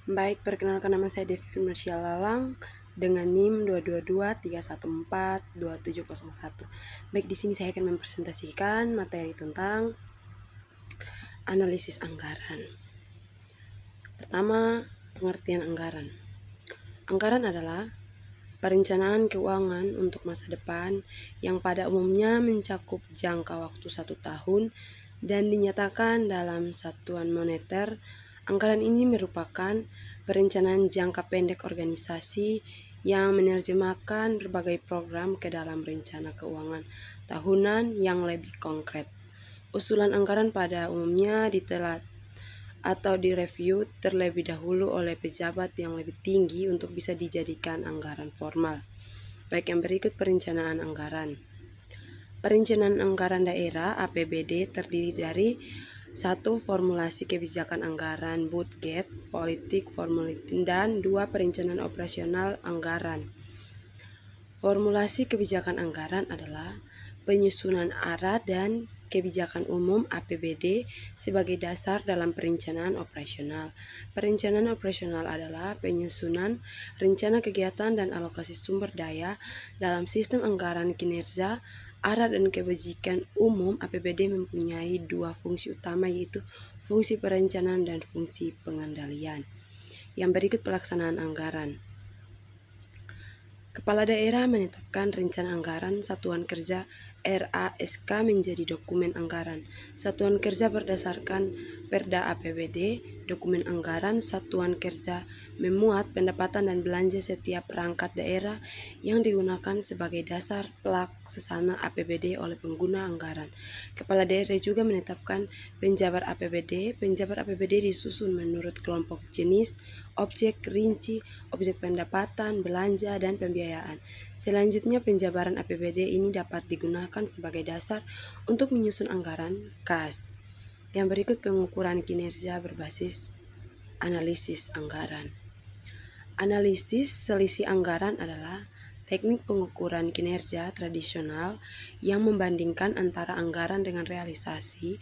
Baik, perkenalkan nama saya Devi Mercia Lalang dengan NIM 22231422701. Baik, di sini saya akan mempresentasikan materi tentang analisis anggaran. Pertama, pengertian anggaran. Anggaran adalah perencanaan keuangan untuk masa depan yang pada umumnya mencakup jangka waktu 1 tahun dan dinyatakan dalam satuan moneter. Anggaran ini merupakan perencanaan jangka pendek organisasi yang menerjemahkan berbagai program ke dalam rencana keuangan tahunan yang lebih konkret. Usulan anggaran pada umumnya ditelat atau direview terlebih dahulu oleh pejabat yang lebih tinggi untuk bisa dijadikan anggaran formal. Baik, yang berikut perencanaan anggaran. Perencanaan anggaran daerah (APBD) terdiri dari 1. Formulasi kebijakan anggaran budget, politik, formulating, dan 2. Perencanaan operasional anggaran. Formulasi kebijakan anggaran adalah penyusunan arah dan kebijakan umum APBD sebagai dasar dalam perencanaan operasional. Perencanaan operasional adalah penyusunan rencana kegiatan dan alokasi sumber daya dalam sistem anggaran kinerja. Arah dan kebijakan umum APBD mempunyai 2 fungsi utama, yaitu fungsi perencanaan dan fungsi pengendalian. Yang berikut pelaksanaan anggaran. Kepala daerah menetapkan rencana anggaran satuan kerja RASK menjadi dokumen anggaran. Satuan kerja berdasarkan Perda APBD. Dokumen anggaran satuan kerja memuat pendapatan dan belanja setiap perangkat daerah yang digunakan sebagai dasar pelaksana APBD oleh pengguna anggaran. Kepala daerah juga menetapkan penjabar APBD. Penjabar APBD disusun menurut kelompok jenis, objek rinci, objek pendapatan, belanja, dan pembiayaan. Selanjutnya, penjabaran APBD ini dapat digunakan sebagai dasar untuk menyusun anggaran kas. Yang berikut pengukuran kinerja berbasis analisis anggaran. Analisis selisih anggaran adalah teknik pengukuran kinerja tradisional yang membandingkan antara anggaran dengan realisasi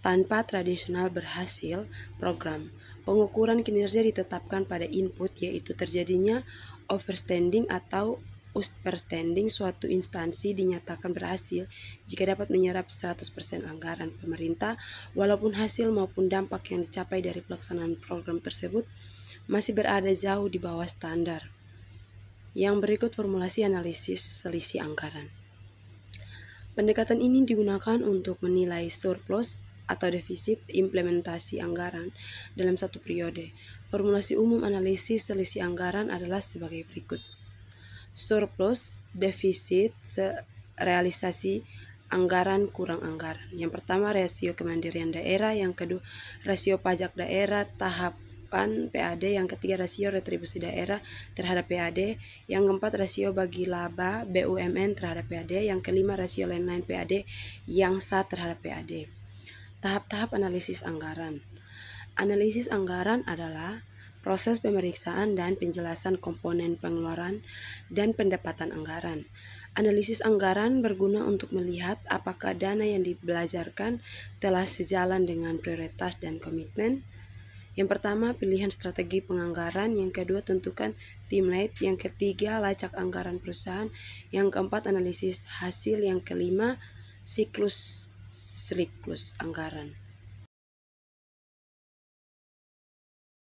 tanpa tradisional berhasil program. Pengukuran kinerja ditetapkan pada input, yaitu terjadinya overspending atau underspending. Suatu instansi dinyatakan berhasil jika dapat menyerap 100% anggaran pemerintah, walaupun hasil maupun dampak yang dicapai dari pelaksanaan program tersebut masih berada jauh di bawah standar. Yang berikut formulasi analisis selisih anggaran. Pendekatan ini digunakan untuk menilai surplus atau defisit implementasi anggaran dalam satu periode. Formulasi umum analisis selisih anggaran adalah sebagai berikut. Surplus, defisit, realisasi anggaran kurang anggaran. Yang pertama, rasio kemandirian daerah. Yang kedua, rasio pajak daerah tahapan PAD. Yang ketiga, rasio retribusi daerah terhadap PAD. Yang keempat, rasio bagi laba BUMN terhadap PAD. Yang kelima, rasio lain-lain PAD yang sah terhadap PAD. Tahap-tahap analisis anggaran. Analisis anggaran adalah proses pemeriksaan dan penjelasan komponen pengeluaran dan pendapatan anggaran. Analisis anggaran berguna untuk melihat apakah dana yang dibelajarkan telah sejalan dengan prioritas dan komitmen. Yang pertama, pilihan strategi penganggaran. Yang kedua, tentukan template. Yang ketiga, lacak anggaran perusahaan. Yang keempat, analisis hasil. Yang kelima, siklus anggaran.